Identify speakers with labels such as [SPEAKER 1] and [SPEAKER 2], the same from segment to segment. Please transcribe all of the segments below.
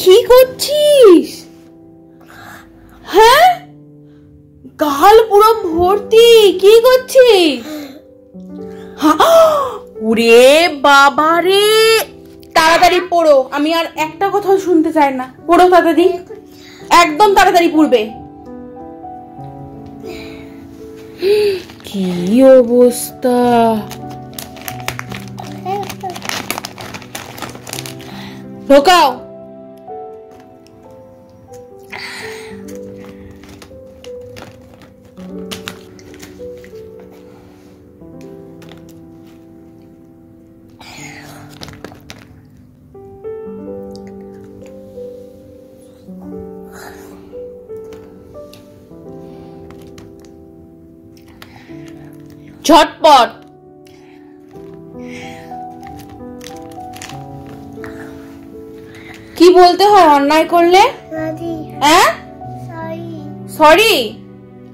[SPEAKER 1] কি করছিস? হ্যাঁ, গাল পুরো ভর্তি। কি করছিস? ওরে বাবা রে, তাড়াতাড়ি পড়ো। আমি আর একটা কথাও শুনতে চাই না। পড়ো তাড়াতাড়ি, একদম তাড়াতাড়ি পড়বে। কি অবস্থা! ঢোকাও। ঝটপট। কি বলতে হয় অন্যায় করলে? হ্যাঁ, সরি।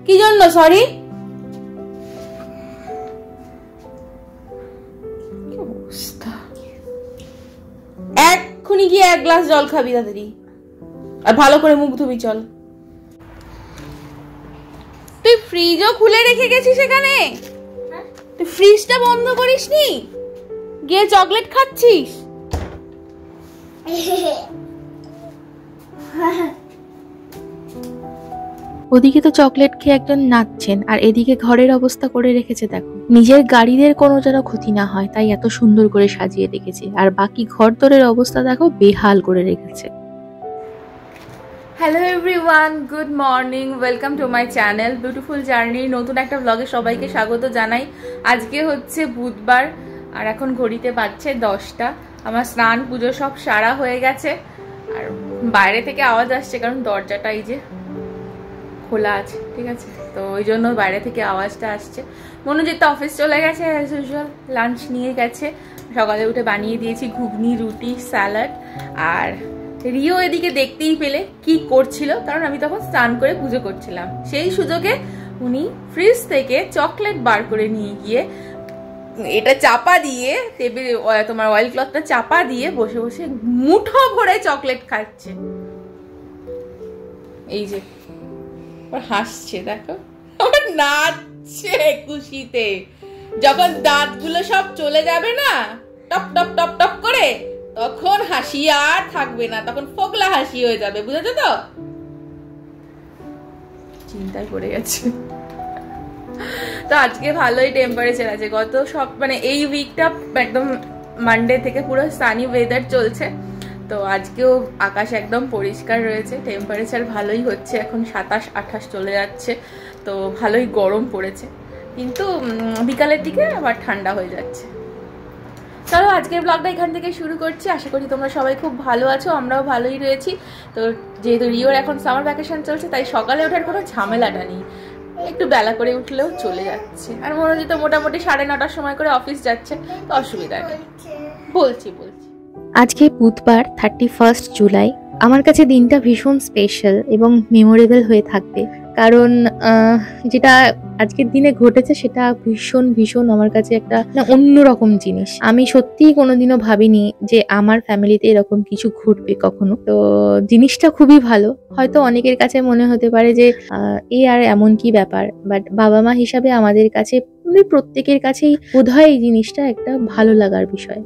[SPEAKER 1] কি জন্য সরি? এক্ষুনি গিয়ে 1 গ্লাস জল খাবি তাড়াতাড়ি, আর ভালো করে মুখ ধুবি। চল। তুই ফ্রিজও খুলে রেখে গেছিস এখানে? তুই ফ্রিজটা বন্ধ করিসনি? গিয়ে চকলেট খাচ্ছিস?
[SPEAKER 2] ওদিকে তো চকলেট খেয়ে একজন নাচছেন, আর এদিকে ঘরের অবস্থা করে রেখেছে দেখো। নিজের গাড়িদের কোনো যেন ক্ষতি না হয় তাই এত সুন্দর করে সাজিয়ে রেখেছে, আর বাকি ঘর দরের অবস্থা দেখো বেহাল করে রেখেছে।
[SPEAKER 1] Hello everyone, good morning, welcome to my channel beautiful journey. নতুন একটা ব্লগে সবাইকে স্বাগত জানাই। আজকে হচ্ছে বুধবার, আর এখন ঘড়িতে বাজছে 10টা। আমার স্নান পুজো সব সারা হয়ে গেছে, আর বাইরে থেকে আওয়াজ আসছে কারণ দরজাটা এই যে খোলা আছে, ঠিক আছে? তো ওই জন্য বাইরে থেকে আওয়াজটা আসছে। মনোজিৎ তো অফিস চলে গেছে, অ্যাজ ইউজুয়াল লাঞ্চ নিয়ে গেছে। সকালে উঠে বানিয়ে দিয়েছি ঘুগনি, রুটি, স্যালাড। আর রিও এদিকে দেখতেই পেলে কি করছিল, কারণ আমি তখন স্নান করে পুজো করছিলাম। সেই সুযোগে উনি ফ্রিজ থেকে চকলেট বার করে নিয়ে গিয়ে এটা চাপা দিয়ে, টেবিল তোমার অয়েল ক্লথটা চাপা দিয়ে বসে বসে মুঠো ভরে চকলেট খাচ্ছে। এই যে হাসছে দেখো, আমার নাচছে খুশিতে। যখন দাঁতগুলো সব চলে যাবে না টপ টপ টপ টপ করে, তখন হাসি আর থাকবে না, তখন ফোকলা হাসি হয়ে যাবে, বুঝেছো তো? চিন্তায় পড়ে গেছে। তো আজকে ভালোই টেম্পারেচার আছে। গত সব মানে এই উইকটা একদম মানডে থেকে পুরো সানি ওয়েদার চলছে। তো আজকেও আকাশ একদম পরিষ্কার রয়েছে, টেম্পারেচার ভালোই হচ্ছে। এখন 27-28 চলে যাচ্ছে, তো ভালোই গরম পড়েছে, কিন্তু বিকালের দিকে আবার ঠান্ডা হয়ে যাচ্ছে। চলো আজকের ব্লগটা এখান থেকে শুরু করছি। আশা করি তোমরা সবাই খুব ভালো আছো, আমরাও ভালোই রয়েছি। তো যেহেতু রিওর এখন সামার ভ্যাকেশন চলছে, তাই সকালে ওঠার কোনো ঝামেলাটা নেই, একটু বেলা করে উঠলেও চলে যাচ্ছে। আর মনোজিৎ তো মোটামুটি 9:30টার সময় করে অফিস যাচ্ছে, তো অসুবিধা নেই। বলছি
[SPEAKER 2] আজকে বুধবার 31 জুলাই। আমার কাছে দিনটা ভীষণ স্পেশাল এবং মেমোরেবল হয়ে থাকবে, কারণ যেটা আজকের দিনে ঘটেছে সেটা ভীষণ ভীষণ আমার কাছে একটা অন্যরকম জিনিস। আমি সত্যিই কোনোদিনও ভাবিনি যে আমার ফ্যামিলিতে এরকম কিছু ঘটবে কখনো। তো জিনিসটা খুবই ভালো। হয়তো অনেকের কাছে মনে হতে পারে যে এ আর এমন কি ব্যাপার, বাট বাবা মা হিসাবে আমাদের কাছে, প্রত্যেকের কাছেই বোধহয় এই জিনিসটা একটা ভালো লাগার বিষয়।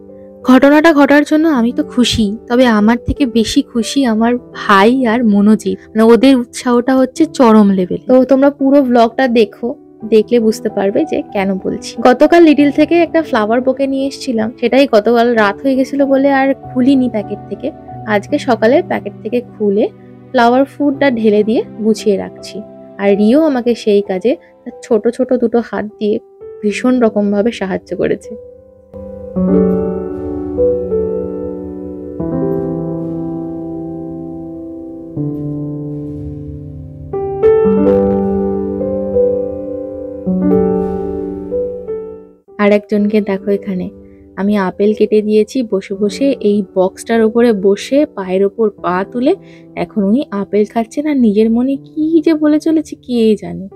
[SPEAKER 2] ঘটনাটা ঘটার জন্য আমি তো খুশি, তবে আমার থেকে বেশি খুশি আমার ভাই আর মনোজিৎ। মানে ওদের উৎসাহটা হচ্ছে চরম লেভেল। তো তোমরা পুরো ব্লগটা দেখো, দেখলে বুঝতে পারবে যে কেন বলছি। গতকাল লিটিল থেকে একটা ফ্লাওয়ার বোকে নিয়ে এসেছিলাম, সেটাই গতকাল রাত হয়ে গেছিল বলে আর খুলিনি প্যাকেট থেকে। আজকে সকালে প্যাকেট থেকে খুলে ফ্লাওয়ার ফুডটা ঢেলে দিয়ে গুছিয়ে রাখছি। আর রিও আমাকে সেই কাজে তার ছোট ছোট দুটো হাত দিয়ে ভীষণ রকম ভাবে সাহায্য করেছে। আর একজনকে দেখো, এখানে আমি আপেল কেটে দিয়েছি বসে বসে, এই বক্সটার উপরে বসে পায়ের ওপর পা তুলে এখন উনি আপেল খাচ্ছেন, আর নিজের মনে কি যে বলে চলেছে কে জানে।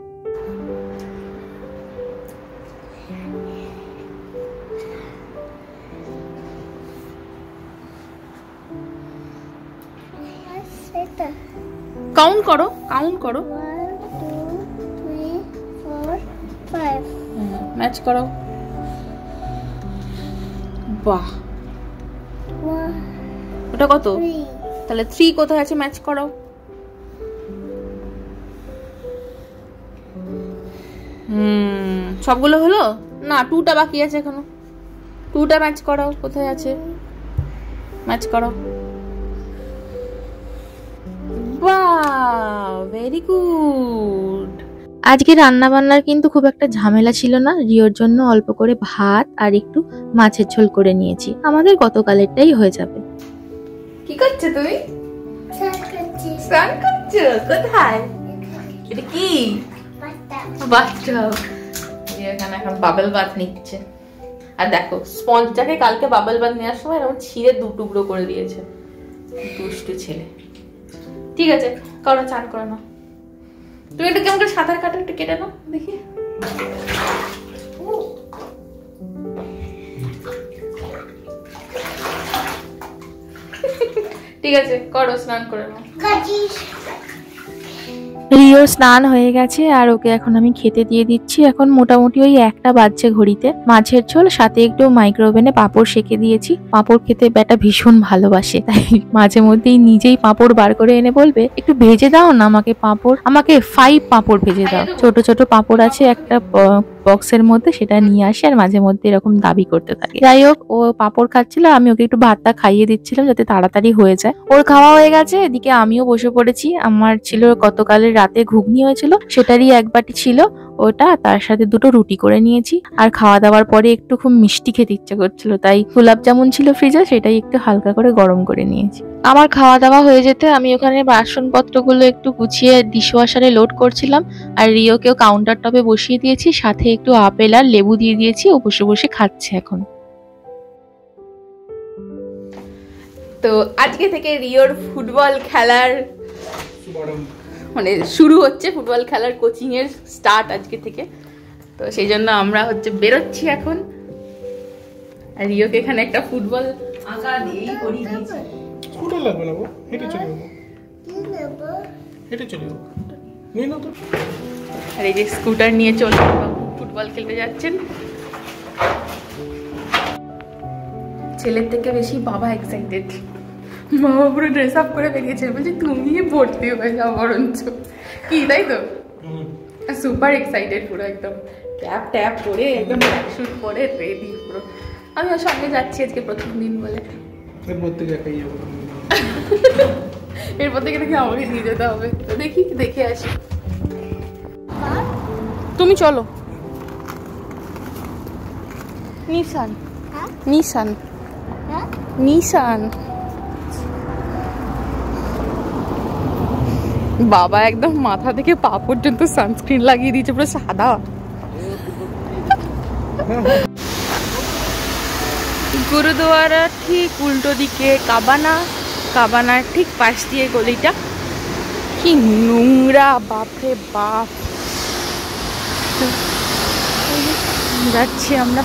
[SPEAKER 1] কাউন্ট করো, কাউন্ট করো।
[SPEAKER 3] 1 2 3 4 5
[SPEAKER 1] ম্যাচ করো। বাহ,
[SPEAKER 3] 1
[SPEAKER 1] ওটা কত?
[SPEAKER 3] 3
[SPEAKER 1] তাহলে 3 কোথায় আছে, ম্যাচ করো। সবগুলো হলো না, 2টা বাকি আছে এখনো। 2টা ম্যাচ করো, কোথায় আছে, ম্যাচ করো। বাহ, ভেরি গুড।
[SPEAKER 2] আজকে রান্না বান্নার কিন্তু খুব একটা ঝামেলা ছিল না। রিওর জন্য অল্প করে ভাত আর একটু মাছের ঝোল করে নিয়েছি, আমাদের গতকালেরটাই হয়ে যাবে।
[SPEAKER 1] কি করছো তুমি? স্নান করছো? কোথায়? এটা কি? বাথটাব। এখানে এখন বাবল বাথ নিচ্ছে। আর দেখো, স্পঞ্জটাকে কালকে বাবল বাথ নেওয়ার সময় এরকম ছিঁড়ে 2 টুকরো করে দিয়েছে। দুষ্টু ছেলে। ঠিক আছে, করো, চান করো না। তুমি একটু কেমন করে সাঁতার কাটো, একটু কেটে নাও দেখি। ঠিক আছে, করো, স্নান করে নাও।
[SPEAKER 2] রিও স্নান হয়ে গেছে আর ওকে এখন আমি খেতে দিয়ে দিচ্ছি। এখন মোটামুটি ওই 1টা বাজছে ঘড়িতে। মাছের ঝোল সাথে একটু মাইক্রোওভেনে পাঁপড় সেকে দিয়েছি। পাঁপড় খেতে বেটা ভীষণ ভালোবাসে, তাই মাঝে মধ্যেই নিজেই পাঁপড় বার করে এনে বলবে একটু ভেজে দাও না আমাকে পাঁপড়, আমাকে 5 পাঁপড় ভেজে দাও। ছোট ছোট পাঁপড় আছে একটা বক্সের মধ্যে, সেটা নিয়ে আসে আর মাঝে মধ্যে এরকম দাবি করতে থাকে। যাই হোক, ও পাঁপড় খাচ্ছিল, আমি ওকে একটু ভাতটা খাইয়ে দিচ্ছিলাম যাতে তাড়াতাড়ি হয়ে যায়। ওর খাওয়া হয়ে গেছে, এদিকে আমিও বসে পড়েছি। আমার ছিল গতকালের রাতে ঘুগনি হয়েছিল, সেটারই 1 বাটি ছিল, ওটা তার সাথে 2টো রুটি করে নিয়েছি। আর খাওয়া দাওয়ার পরে একটু খুব মিষ্টি খেতে ইচ্ছা করছিল, তাই গোলাপ জামুন ছিল ফ্রিজে, সেটাই একটু হালকা করে গরম করে নিয়েছি। আমার খাওয়া দাওয়া হয়ে যেতে আমি ওখানে বাসনপত্রগুলো একটু গুছিয়ে ডিশওয়াশারে লোড করছিলাম। আর রিওকেও কাউন্টার টপে বসিয়ে দিয়েছি, সাথে একটু আপেল আর লেবু দিয়ে দিয়েছি, ও বসে বসে খাচ্ছে এখন।
[SPEAKER 1] তো আজকে থেকে রিওর ফুটবল খেলার মানে শুরু হচ্ছে, ফুটবল খেলার কোচিং এর স্টার্ট আজকে থেকে। তো সেই জন্য আমরা বেরোচ্ছি এখন। আর রিওকে এখানে একটা ফুটবল আঁকা দিয়েই করিয়ে দিয়েছি।
[SPEAKER 4] স্কুটার লাগবে না, হেঁটে চলে যাবো, হেঁটে চলে যাবো, নিয়ে নাও তো।
[SPEAKER 1] আর এই যে স্কুটার নিয়ে চলে ফুটবল খেলতে যাচ্ছেন। ছেলের থেকে বেশি বাবা এক্সাইটেড। বাবা পুরো ড্রেস আপ করে বেরিয়েছে, বলছি তুমি ভর্তি হয়ে যাও বরঞ্চ, কি তাই তো? সুপার এক্সাইটেড পুরো, একদম ট্যাপ ট্যাপ করে, একদম শুট পরে রেডি পুরো। আমি ওর সঙ্গে যাচ্ছি আজকে প্রথম দিন বলে।
[SPEAKER 4] এরপর থেকে একাই যাবো,
[SPEAKER 1] এরপর থেকে দেখি আমাকে নিয়ে যেতে হবে। তো দেখি, দেখে আসি। তুমি চলো। নিশান, নিশান, নিশান। বাবা একদম মাথা থেকে পা পর্যন্ত সানস্ক্রিন লাগিয়ে দিয়েছে, পুরো সাদা। গুরুদুয়ারা ঠিক উল্টো দিকে কাবানা, কাবানার ঠিক পাশ দিয়ে গলিটা। কি নোংরা, বাপরে বাপ। যাচ্ছি আমরা।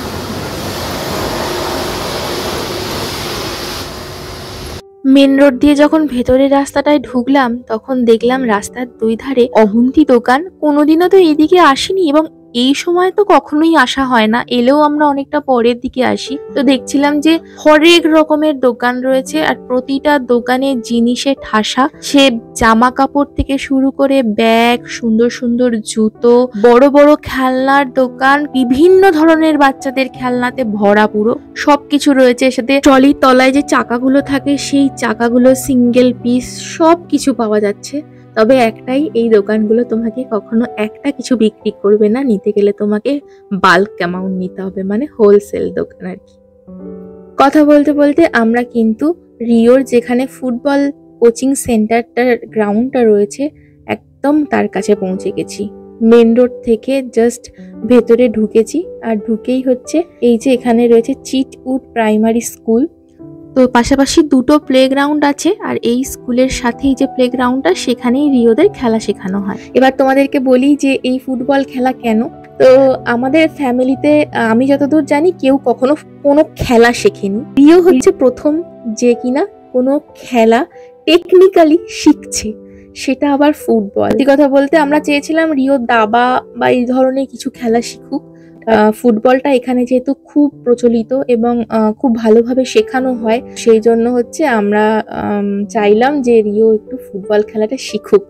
[SPEAKER 2] মেন রোড দিয়ে যখন ভেতরের রাস্তাটায় ঢুকলাম, তখন দেখলাম রাস্তার 2 ধারে অগুন্তি দোকান। কোনোদিনও তো এইদিকে আসিনি এবং এই সময় তো কখনোই আসা হয় না, এলেও আমরা অনেকটা পরের দিকে আসি। তো দেখছিলাম যে হরেক রকমের দোকান রয়েছে, আর প্রতিটা দোকানে জিনিসে ঠাসা। সে জামা কাপড় থেকে শুরু করে ব্যাগ, সুন্দর সুন্দর জুতো, বড় বড় খেলনার দোকান, বিভিন্ন ধরনের বাচ্চাদের খেলনাতে ভরা পুরো সবকিছু রয়েছে। সাথে ট্রলির তলায় যে চাকাগুলো থাকে, সেই চাকাগুলো সিঙ্গেল পিস সবকিছু পাওয়া যাচ্ছে। তবে একটাই, এই দোকানগুলো তোমাকে কখনো একটা কিছু বিক্রি করবে না, নিতে গেলে তোমাকে বাল্ক অ্যামাউন্ট নিতে হবে, মানে হোলসেল দোকান আর কি। কথা বলতে বলতে আমরা কিন্তু রিওর যেখানে ফুটবল কোচিং সেন্টারটার গ্রাউন্ডটা রয়েছে, একদম তার কাছে পৌঁছে গেছি। মেন রোড থেকে জাস্ট ভেতরে ঢুকেছি, আর ঢুকেই হচ্ছে এই যে এখানে রয়েছে চিটউড প্রাইমারি স্কুল। তো পাশাপাশি 2টো প্লেগ্রাউন্ড আছে, আর এই স্কুলের সাথেই যে প্লেগ্রাউন্ডটা, সেখানেই রিওদের খেলা শেখানো হয়। এবার তোমাদেরকে বলি যে এই ফুটবল খেলা কেন। তো আমাদের ফ্যামিলিতে আমি যতদূর জানি কেউ কখনো কোনো খেলা শেখেনি। রিও হচ্ছে প্রথম যে কিনা কোনো খেলা টেকনিক্যালি শিখছে, সেটা আবার ফুটবল। এই কথা বলতে আমরা চেয়েছিলাম রিও দাবা বা এই ধরনের কিছু খেলা শিখুক। ফুটবলটা এখানে যেহেতু খুব প্রচলিত এবং খুব ভালোভাবে শেখানো হয়, সেই জন্য হচ্ছে আমরা চাইলাম যে রিও একটু ফুটবল খেলাটা শিখুক।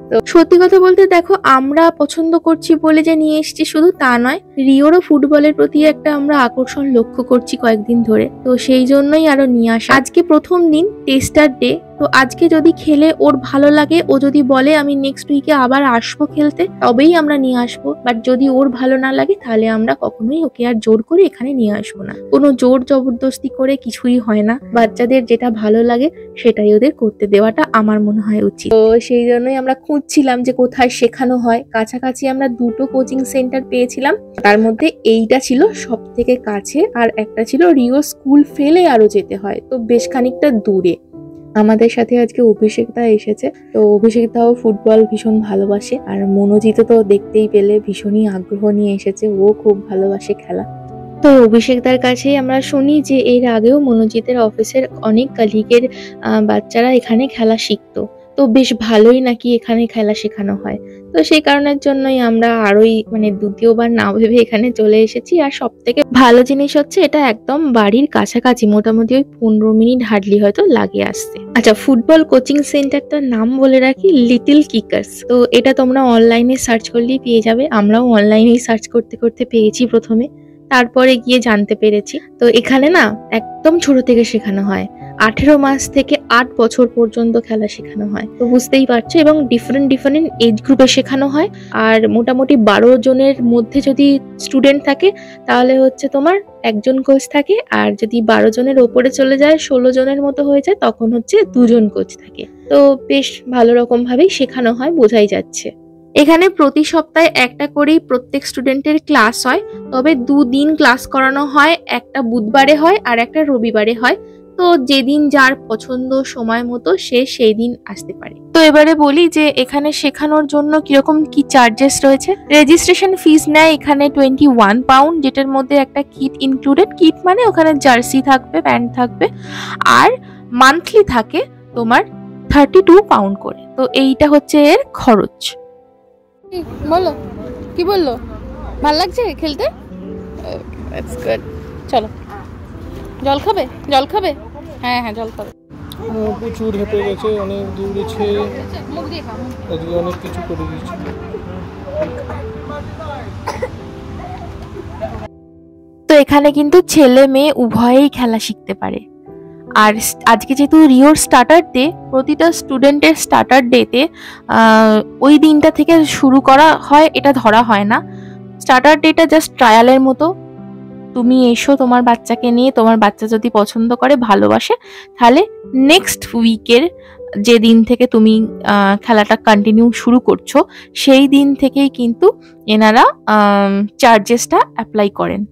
[SPEAKER 2] তো সত্যি কথা বলতে দেখো, আমরা পছন্দ করছি বলে যে নিয়ে এসেছি শুধু তা নয়, রিওরও ফুটবলের প্রতি একটা আমরা আকর্ষণ লক্ষ্য করছি কয়েকদিন ধরে, তো সেই জন্যই আরো নিয়ে আসা। আজকে প্রথম দিন, টেস্টার ডে, তো আজকে যদি খেলে ওর ভালো লাগে, ও যদি বলে আমি নেক্সট উইকে আবার আসবো খেলতে, তবেই আমরা নিয়ে আসবো। বাট যদি ওর ভালো না লাগে তাহলে আমরা কখনোই ওকে আর জোর করে এখানে নিয়ে আসবো না। কোনো জোর জবরদস্তি করে কিছুই হয় না, বাচ্চাদের যেটা ভালো লাগে সেটাই ওদের করতে দেওয়াটা আমার মনে হয় উচিত। তো সেই জন্যই আমরা খুঁজছিলাম যে কোথায় শেখানো হয়। কাছাকাছি আমরা দুটো কোচিং সেন্টার পেয়েছিলাম, তার মধ্যে এইটা ছিল সব থেকে কাছে, আর একটা ছিল রিও স্কুল ফেলে আরো যেতে হয়, তো বেশ খানিকটা দূরে। আমাদের সাথে আজকে অভিষেকদা এসেছে, তো অভিষেকদাও ফুটবল ভীষণ ভালোবাসে, আর মনোজিৎ তো দেখতেই পেলে ভীষণই আগ্রহ নিয়ে এসেছে, ও খুব ভালোবাসে খেলা। তো অভিষেকদার কাছেই আমরা শুনি যে এর আগেও মনোজিতের অফিসের অনেক কলিগের বাচ্চারা এখানে খেলা শিখতো, তো বেশ ভালোই নাকি এখানে খেলা শেখানো হয়। তো সেই কারণের জন্যই আমরা আরোই দ্বিতীয়বার না ভেবে এখানে চলে এসেছি। আর সব থেকে ভালো জিনিস হচ্ছে এটা একদম বাড়ির কাছাকাছি, মোটামুটি ওই 15 মিনিট হার্ডলি হয়তো লাগে আসতে। আচ্ছা, ফুটবল কোচিং সেন্টারটার নাম বলে রাখি, লিটল কিকার্স। তো এটা তোমরা অনলাইনে সার্চ করলেই পেয়ে যাবে, আমরাও অনলাইনেই সার্চ করতে করতে পেয়েছি প্রথমে, তারপরে গিয়ে জানতে পেরেছি। তো এখানে না একদম ছোট থেকে শেখানো হয়, 18 মাস থেকে 8 বছর পর্যন্ত খেলা শেখানো হয়, তো বুঝতেই পারছো। এবং ডিফারেন্ট এজ গ্রুপে শেখানো হয়। আর মোটামুটি 12 জনের মধ্যে যদি স্টুডেন্ট থাকে তাহলে হচ্ছে তোমার একজন কোচ থাকে, আর যদি 12 জনের ওপরে চলে যায়, 16 জনের মতো হয়ে যায়, তখন হচ্ছে 2 জন কোচ থাকে। তো বেশ ভালো রকম ভাবেই শেখানো হয়, বোঝাই যাচ্ছে। এখানে প্রতি সপ্তাহে একটা করেই প্রত্যেক স্টুডেন্টের ক্লাস হয়, তবে 2 দিন ক্লাস করানো হয়, একটা বুধবারে হয় আর একটা রবিবারে হয়। তো যেদিন যার পছন্দ সময় মতো সে সেই দিন আসতে পারে। তো এবারে বলি যে এখানে শেখানোর জন্য কিরকম কি চার্জেস রয়েছে। রেজিস্ট্রেশন ফিস নেয় এখানে 21 পাউন্ড, যেটার মধ্যে একটা কিট ইনক্লুডেড। কিট মানে ওখানে জার্সি থাকবে, প্যান্ট থাকবে, আর মান্থলি থাকে তোমার 32 পাউন্ড করে। তো এইটা হচ্ছে এর খরচ। বলো, কি বললো? ভাল লাগছে খেলতে? That's good. চলো, জল খাবে? জল খাবে? হ্যাঁ জল খাবে।
[SPEAKER 4] প্রচুর হেঁটে গেছে, অনেক দৌড়েছে, আজকে অনেক কিছু করে দিয়েছে।
[SPEAKER 2] তো এখানে কিন্তু ছেলে মেয়ে উভয়েই খেলা শিখতে পারে। আর আজকে যেহেতু রিওর স্টার্টার ডে, প্রতিটা স্টুডেন্টের স্টার্টার ডেতে ওই দিনটা থেকে শুরু করা হয়, এটা ধরা হয় না। স্টার্টার ডেটা জাস্ট ট্রায়ালের মতো। তুমি এসো তোমার বাচ্চাকে নিয়ে, তোমার বাচ্চা যদি পছন্দ করে, ভালোবাসে, তাহলে নেক্সট উইকের যে দিন থেকে তুমি খেলাটা কন্টিনিউ শুরু করছো, সেই দিন থেকেই কিন্তু এনারা চার্জেসটা অ্যাপ্লাই করেন।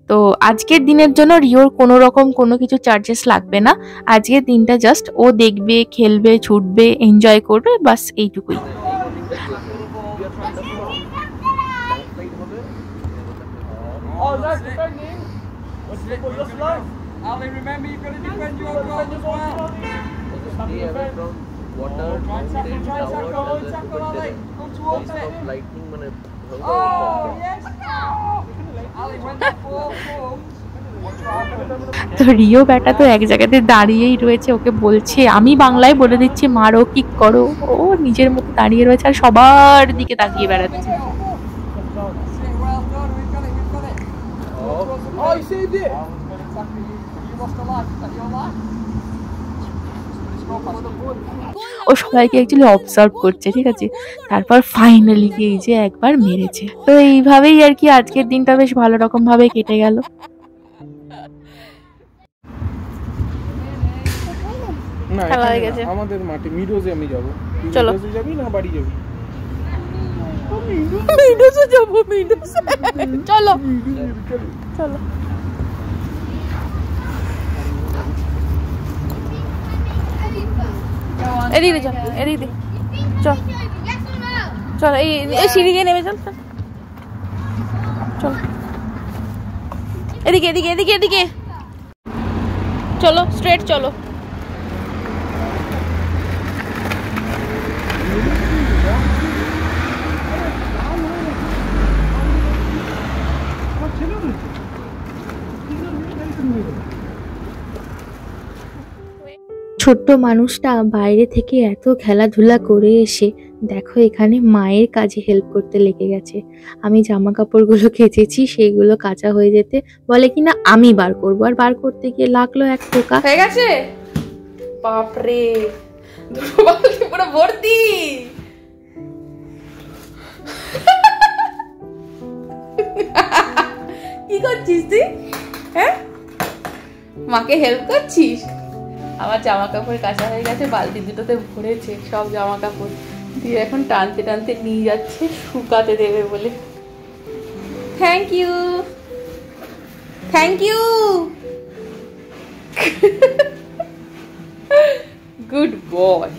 [SPEAKER 2] তো আজকের দিনের জন্য রিওর কোনো রকম কোনো কিছু চার্জেস লাগবে না। আজকের দিনটা জাস্ট ও দেখবে, খেলবে, ছুটবে, এনজয় করবে, বাস এইটুকুই। তো রিও ব্যাটা তো এক জায়গাতে দাঁড়িয়েই রয়েছে, ওকে বলছে, আমি বাংলায় বলে দিচ্ছি মারো, কিক করো, ও নিজের মতো দাঁড়িয়ে রয়েছে আর সবার দিকে তাকিয়ে বেড়াচ্ছে। ও সবাইকে অ্যাকচুয়ালি অবজার্ভ করছে, ঠিক আছে, তারপর ফাইনালি এই যে একবার মেরেছে। তো এইভাবেই আর কি আজকের দিনটা বেশ ভালো রকম ভাবে কেটে গেল।
[SPEAKER 4] না,
[SPEAKER 2] খেলা হয়ে গেছে
[SPEAKER 4] আমাদের মাঠে মিডোজে আমি যাব।
[SPEAKER 2] চলো,
[SPEAKER 4] যাবি না বাড়ি যাবি?
[SPEAKER 2] মিডোজে যাব, মিডোজে চলো চলো। এদিকে চল, এদিকে চল চল, এই সিঁড়ি দিয়ে নেমে চল চল, এদিকে এদিকে এদিকে এদিকে চলো, স্ট্রেট চলো। ছোট্ট মানুষটা বাইরে থেকে এত খেলাধুলা করে এসে দেখো এখানে মায়ের কাজে হেল্প করতে লেগে গেছে। আমি জামা কাপড়গুলো কেচেছি, সেইগুলো কাঁচা হয়ে যেতে বলে কিনা আমি বার করবো, আর বার করতে গিয়ে লাগলো এক পোকা।
[SPEAKER 1] হয়ে গেছে? বাপরে, দুটো বালতি পুরো ভর্তি। কি করছিস তুই? হ্যাঁ, মাকে হেল্প করছিস? আমার জামা কাপড় কাঁচা হয়ে গেছে, বালতি দুটোতে ভরেছে সব জামা কাপড় দিয়ে, এখন টানতে টানতে নিয়ে যাচ্ছে শুকাতে দেবে বলে। Thank you, thank you. Good boy.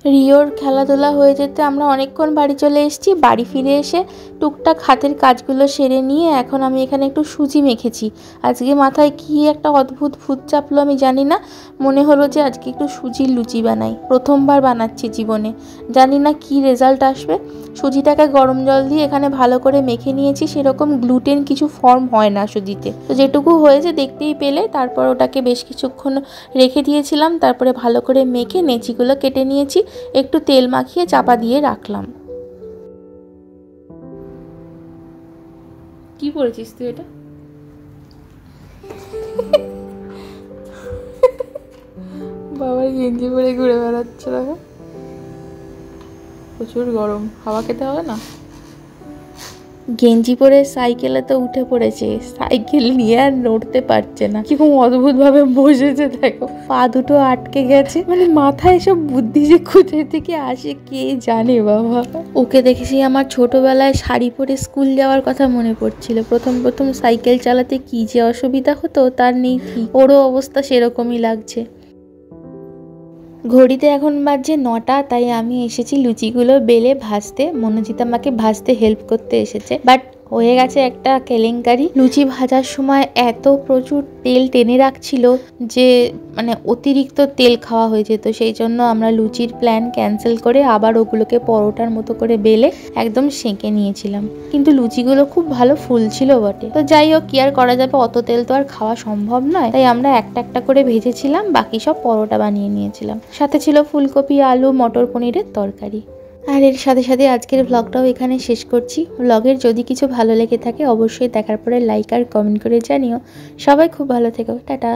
[SPEAKER 2] রিওর খেলাধুলা হয়ে যেতে আমরা অনেকক্ষণ বাড়ি চলে এসেছি। বাড়ি ফিরে এসে টুকটাক হাতের কাজগুলো সেরে নিয়ে এখন আমি এখানে একটু সুজি মেখেছি। আজকে মাথায় কি একটা অদ্ভুত ভূত চাপলো আমি জানি না, মনে হলো যে আজকে একটু সুজির লুচি বানাই। প্রথমবার বানাচ্ছি জীবনে, জানি না কি রেজাল্ট আসবে। সুজিটাকে গরম জল দিয়ে এখানে ভালো করে মেখে নিয়েছি, সেরকম গ্লুটেন কিছু ফর্ম হয় না সুজিতে, তো যেটুকু হয়েছে দেখতেই পেলে। তারপর ওটাকে বেশ কিছুক্ষণ রেখে দিয়েছিলাম, তারপরে ভালো করে মেখে নেচিগুলো কেটে নিয়েছি, একটু তেল মাখিয়ে চাপা দিয়ে রাখলাম।
[SPEAKER 1] কি পরেছিস তুই এটা? বাবার গেঞ্জি পরে ঘুরে বেড়াচ্ছে, দেখো প্রচুর গরম, হাওয়া খেতে হবে না।
[SPEAKER 2] গেঞ্জি পরে সাইকেলে তো উঠে পড়েছে, সাইকেল নিয়ে আর নড়তে পারছে না, কিরকম অদ্ভুত ভাবে বসেছে দেখো, পা দুটো আটকে গেছে। মানে মাথায় সব বুদ্ধি যে কোথায় থেকে আসে কে জানে বাবা। ওকে দেখেছি আমার ছোটবেলায় শাড়ি পরে স্কুল যাওয়ার কথা মনে পড়ছিল। প্রথম প্রথম সাইকেল চালাতে কি যে অসুবিধা হতো তার নেই ঠিক, ওরও অবস্থা সেরকমই লাগছে। ঘড়িতে এখন বাজছে 9টা, তাই আমি এসেছি লুচিগুলো বেলে ভাজতে। মনোজিৎ আমাকে ভাজতে হেল্প করতে এসেছে, বাট হয়ে গেছে একটা কেলেঙ্কারি। লুচি ভাজার সময় এত প্রচুর তেল টেনে রাখছিল যে মানে অতিরিক্ত তেল খাওয়া হয়ে যেত, সেই জন্য আমরা লুচির প্ল্যান ক্যান্সেল করে আবার ওগুলোকে পরোটার মতো করে বেলে একদম সেঁকে নিয়েছিলাম। কিন্তু লুচিগুলো খুব ভালো ফুলছিল বটে। তো যাই হোক, কি আর করা যাবে, অত তেল তো আর খাওয়া সম্ভব নয়, তাই আমরা একটা একটা করে ভেজেছিলাম, বাকি সব পরোটা বানিয়ে নিয়েছিলাম। সাথে ছিল ফুলকপি, আলু, মটর পনিরের তরকারি। আর এর সাথে সাথে আজকের ব্লগটাও এখানে শেষ করছি। ব্লগের যদি কিছু ভালো লেগে থাকে অবশ্যই দেখার পরে লাইক আর কমেন্ট করে জানিও। সবাই খুব ভালো থেকো, টাটা।